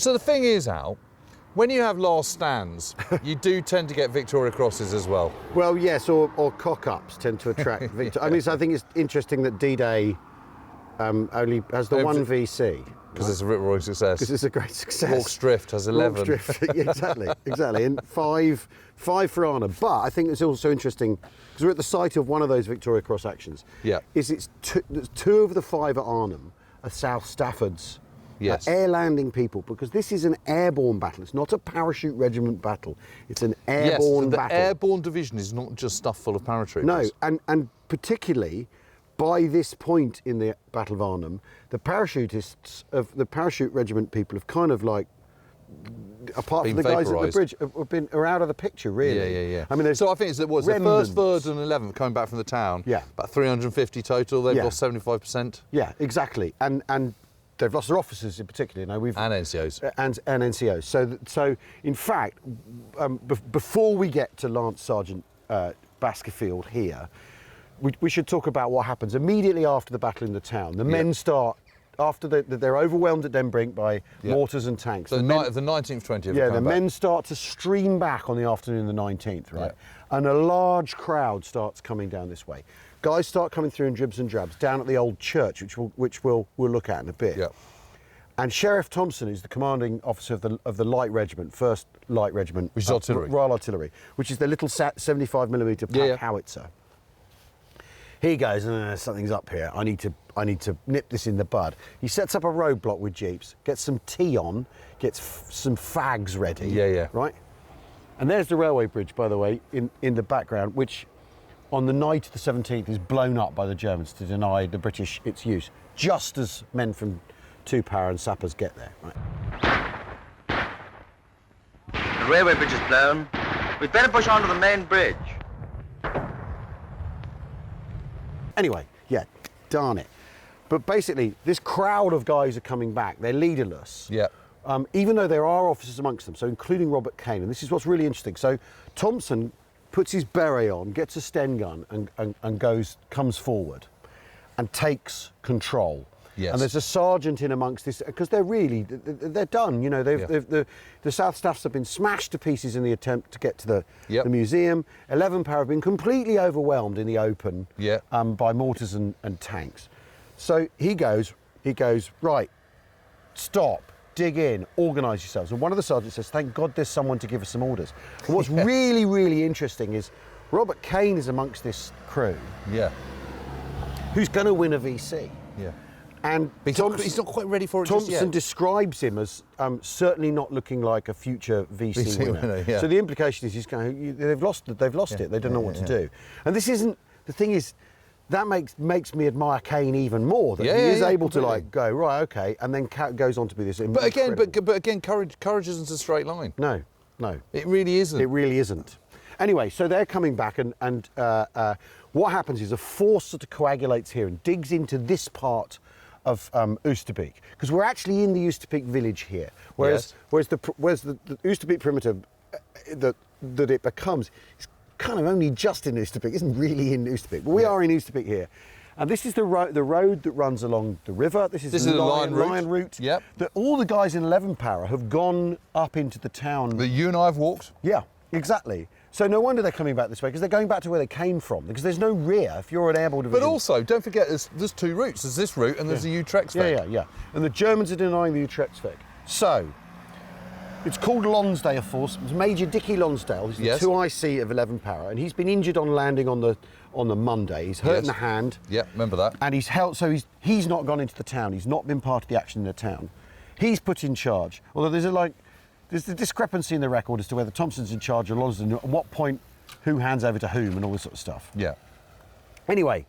So the thing is, Al, when you have last stands, you do tend to get Victoria Crosses as well. Well, yes, or cock-ups tend to attract Victoria. I mean, so I think it's interesting that D-Day only has the one VC. Because it's a royal success. Because it's a great success. Rorke's Drift has 11. Rorke's Drift, yeah, exactly. And five for Arnhem. But I think it's also interesting, because we're at the site of one of those Victoria Cross actions. Yeah. It's two of the 5 at Arnhem are South Stafford's air landing people, because this is an airborne battle. It's not a parachute regiment battle. It's an airborne battle. The airborne division is not just stuff full of paratroopers. No, and particularly by this point in the Battle of Arnhem, the parachutists of the parachute regiment people have kind of like, apart from the guys at the bridge, are out of the picture, really. Yeah. I mean, so I think it's the first, third and 11th coming back from the town. Yeah. About 350 total. They've lost 75%. Yeah, exactly. And they've lost their officers in particular. You know, and NCOs. And NCOs. So in fact, before we get to Sergeant Baskeyfield here, we should talk about what happens immediately after the battle in the town. The men start, after they're overwhelmed at Den Brink by mortars and tanks. So the night of the 19th, 20th. Yeah, the men start to stream back on the afternoon of the 19th, right? Yeah. And a large crowd starts coming down this way. Guys start coming through in dribs and drabs down at the old church, which we'll look at in a bit. Yeah. And Sheriff Thompson, who's the commanding officer of the Light Regiment, 1st Light Regiment, which is artillery, Royal Artillery, which is the little 75mm howitzer. He goes, something's up here. I need to nip this in the bud. He sets up a roadblock with jeeps, gets some tea on, gets some fags ready. Yeah. Right. And there's the railway bridge, by the way, in the background, which on the night of the 17th is blown up by the Germans to deny the British its use, just as men from 2 Power and sappers get there. Right. The railway bridge is blown. We'd better push on to the main bridge. Anyway, yeah, darn it. But basically, this crowd of guys are coming back. They're leaderless. Yeah. Even though there are officers amongst them, so including Robert Kane, and this is what's really interesting. So Thompson puts his beret on, gets a Sten gun, and comes forward and takes control. Yes. And there's a sergeant in amongst this, because they're done. You know, the South Staffs have been smashed to pieces in the attempt to get to the museum. 11 Power have been completely overwhelmed in the open by mortars and tanks. So he goes, right, stop, dig in, organise yourselves. And one of the sergeants says, thank God there's someone to give us some orders. And what's really, really interesting is Robert Kane is amongst this crew. Yeah. Who's going to win a VC. Yeah. And he's not quite ready for it just yet. Thompson describes him as certainly not looking like a future VC winner. Yeah. So the implication is he's going, they've lost it. They don't know what to do. And this isn't, the thing is, that makes me admire Kane even more, that he is able to like go, right, okay, and then goes on to be this. But again, courage isn't a straight line. No. It really isn't. It really isn't. Anyway, so they're coming back, and what happens is a force sort of coagulates here and digs into this part of Oosterbeek, because we're actually in the Oosterbeek village here, whereas the Oosterbeek perimeter that it becomes is kind of only just in Oosterbeek, isn't really in Oosterbeek, but we are in Oosterbeek here. And this is the road that runs along the river. This is the Lion route. Yep. That all the guys in 11 Power have gone up into the town. That you and I have walked? Yeah, exactly. So no wonder they're coming back this way, because they're going back to where they came from, because there's no rear if you're an airborne division. But also, don't forget, there's 2 routes. There's this route and there's the Utrechtsweg. Yeah. And the Germans are denying the Utrechtsweg. So, it's called Lonsdale Force. It's Major Dickie Lonsdale. He's the 2IC of 11 Power, and he's been injured on landing on the Monday. He's hurt in the hand. Yeah, remember that. And he's held, so he's not gone into the town. He's not been part of the action in the town. He's put in charge. Although there's the discrepancy in the record as to whether Thompson's in charge or Lonsdale, and at what point who hands over to whom and all this sort of stuff. Yeah. Anyway,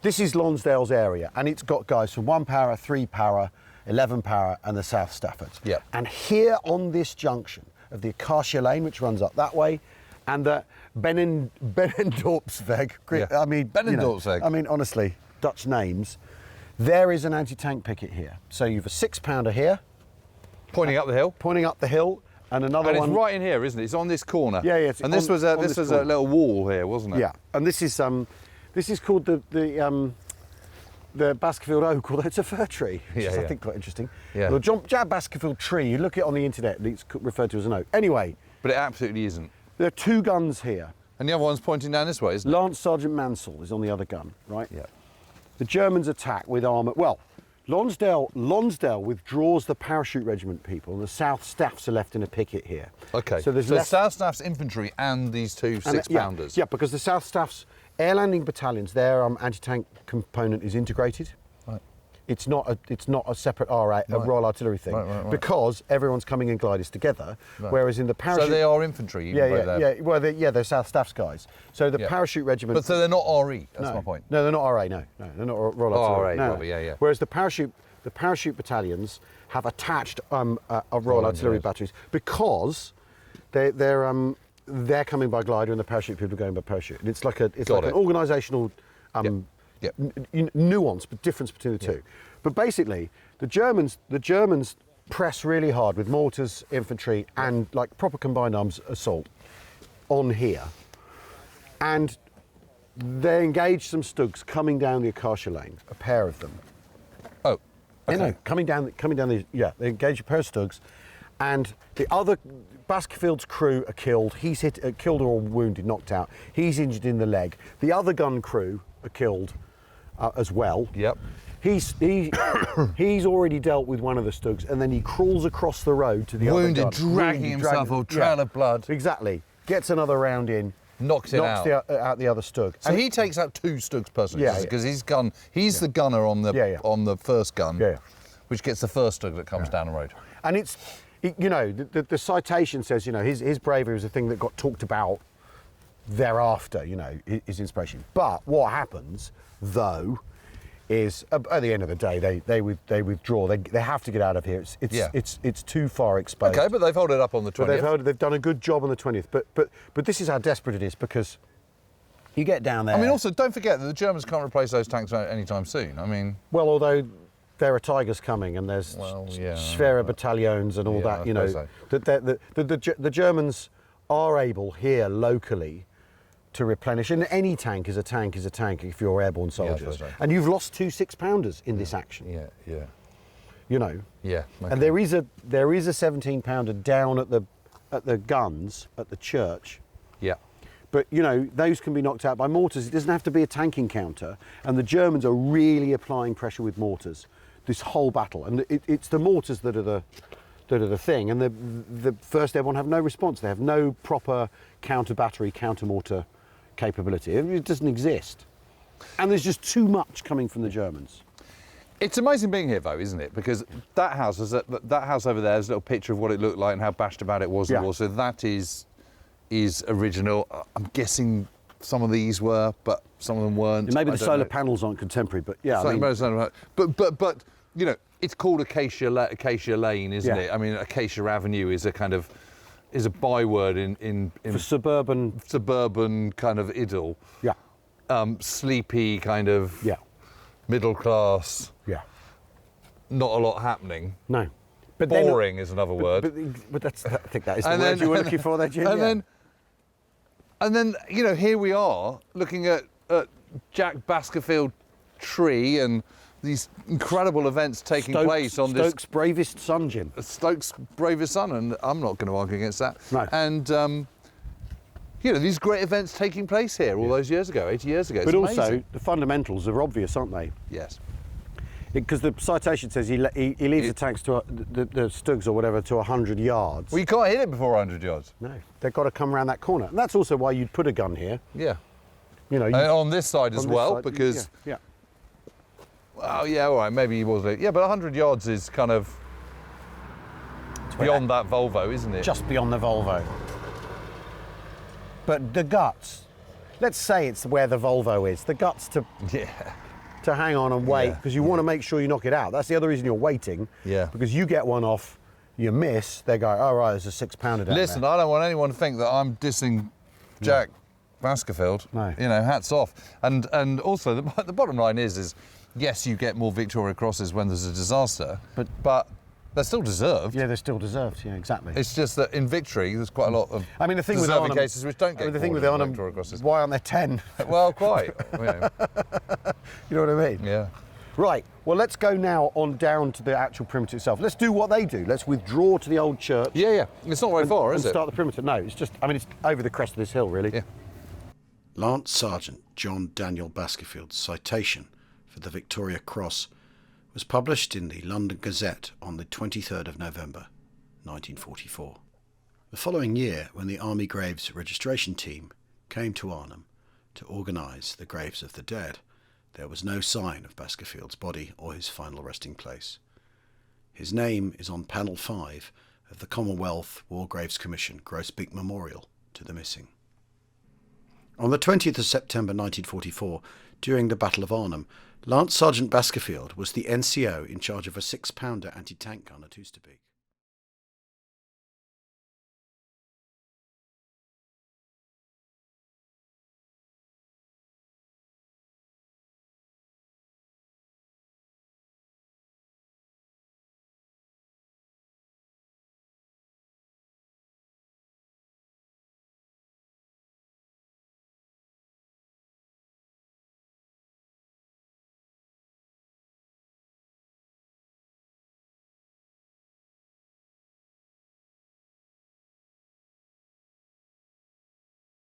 this is Lonsdale's area, and it's got guys from 1 Power, 3 Power, 11 Power, and the South Staffords. Yeah. And here on this junction of the Acacia Lane, which runs up that way, and the Benendorpsweg, Benendorpsweg. I mean, honestly, Dutch names, there is an anti-tank picket here. So you have a 6 pounder here. Pointing up the hill. And another one. And it's right in here, isn't it? It's on this corner. Yeah. And this was a little wall here, wasn't it? Yeah. And this is called the the Baskeyfield oak, although it's a fir tree, which is, I think, quite interesting. Yeah. The Jack Baskeyfield tree, you look it on the internet, it's referred to as an oak. Anyway. But it absolutely isn't. There are 2 guns here. And the other one's pointing down this way, isn't it? Lance Sergeant Mansell is on the other gun, right? Yeah. The Germans attack with armour. Well, Lonsdale withdraws the parachute regiment people, and the South Staffs are left in a picket here. Okay. So South Staffs infantry and these 2 6-pounders. Yeah, because the South Staffs air landing battalions, their anti-tank component is integrated. Right. It's not a separate Royal Artillery thing, right. Because everyone's coming in gliders together. Right. Whereas in the parachute, so they are infantry. Well, they're South Staffs guys. So the parachute regiment. But so they're not RE. That's my point. No, they're not RA. No, they're not Royal Artillery. RA, probably, yeah. Whereas the parachute battalions have attached Royal Artillery batteries because they're coming by glider and the parachute people are going by parachute. And it's like an organisational nuance, but difference between the two. But basically, the Germans press really hard with mortars, infantry, and like proper combined arms assault on here, and they engage some Stugs coming down the Acacia Lane, a pair of them. Oh, okay. No, coming down the they engage a pair of Stugs, and the other Baskeyfield's crew are killed. He's killed or wounded, knocked out. He's injured in the leg. The other gun crew are killed as well. Yep. He's already dealt with one of the Stugs, and then he crawls across the road to the other gun. Dragging himself, a trail of blood. Exactly. Gets another round in. Knocks out the other Stug. So he takes out 2 Stugs personally, because he's the gunner on the first gun, which gets the first Stug that comes down the road. And it's, the citation says, his bravery was a thing that got talked about thereafter, his inspiration. But what happens, though, is at the end of the day they withdraw. They have to get out of here. It's too far exposed. Okay, but they've held it up on the 20th. They've done a good job on the 20th. But this is how desperate it is, because you get down there. I mean, also don't forget that the Germans can't replace those tanks anytime soon. I mean, well, although there are Tigers coming and there's Sphera battalions and all that. So. The Germans are able here locally to replenish, and any tank is a tank if you're airborne soldiers. Right. And you've lost 2 6-pounders in this action. Yeah. Okay. And there is a 17-pounder down at the guns at the church. Yeah. But those can be knocked out by mortars. It doesn't have to be a tank encounter. And the Germans are really applying pressure with mortars this whole battle, and it's the mortars that are the thing. And the First Airborne have no response. They have no proper counter-battery, counter-mortar capability. It doesn't exist. And there's just too much coming from the Germans. It's amazing being here, though, isn't it? Because that house over there is a little picture of what it looked like and how bashed about it was. So that is original. I'm guessing some of these were, but some of them weren't. Maybe the solar panels aren't contemporary, but but it's called Acacia Lane, isn't it? I mean, Acacia Avenue is a byword in for suburban kind of idyll. Yeah. Sleepy kind of middle class. Yeah. Not a lot happening. No. But boring is another word. But I think that is the word you were looking for there, Jim. And then here we are looking at Jack Baskeyfield tree and these incredible events taking place on this. Stoke's bravest son, Jim. Stoke's bravest son, and I'm not going to argue against that. No. And these great events taking place here all those years ago, 80 years ago. But also the fundamentals are obvious, aren't they? Yes. Because the citation says he leaves the tanks to the Stugs or whatever to 100 yards. Well, you can't hit it before 100 yards. No, they've got to come around that corner, and that's also why you'd put a gun here. Yeah. On this side as well, because. Yeah. Well, yeah, all right, maybe he was late. Yeah, but 100 yards is kind of beyond that Volvo, isn't it? Just beyond the Volvo. But the guts. Let's say it's where the Volvo is. The guts to hang on and wait, because you want to make sure you knock it out. That's the other reason you're waiting. Yeah. Because you get one off, you miss, they go, oh, right, there's a 6-pounder down Listen, there. I don't want anyone to think that I'm dissing Jack Baskeyfield. No. Hats off. And also, the bottom line is yes, you get more Victoria Crosses when there's a disaster, but they're still deserved. Yeah, they're still deserved. Yeah, exactly. It's just that in victory, there's quite a lot of the thing with Arnhem cases which don't get the thing with Arnhem, Victoria Crosses. Why aren't there 10? Well, quite. You know what I mean? Yeah. Right, well, let's go now on down to the actual perimeter itself. Let's do what they do. Let's withdraw to the old church. Yeah, yeah. It's not very far, is it? And start the perimeter. No, it's just, I mean, it's over the crest of this hill, really. Yeah. Lance Sergeant John Daniel Baskeyfield's citation for the Victoria Cross was published in the London Gazette on the 23rd of November, 1944. The following year, when the Army Graves Registration Team came to Arnhem to organise the graves of the dead, there was no sign of Baskeyfield's body or his final resting place. His name is on panel 5 of the Commonwealth War Graves Commission Groesbeek Memorial to the missing. On the 20th of September 1944, during the Battle of Arnhem, Lance Sergeant Baskeyfield was the N.C.O. in charge of a 6-pounder anti-tank gun at Oosterbeek.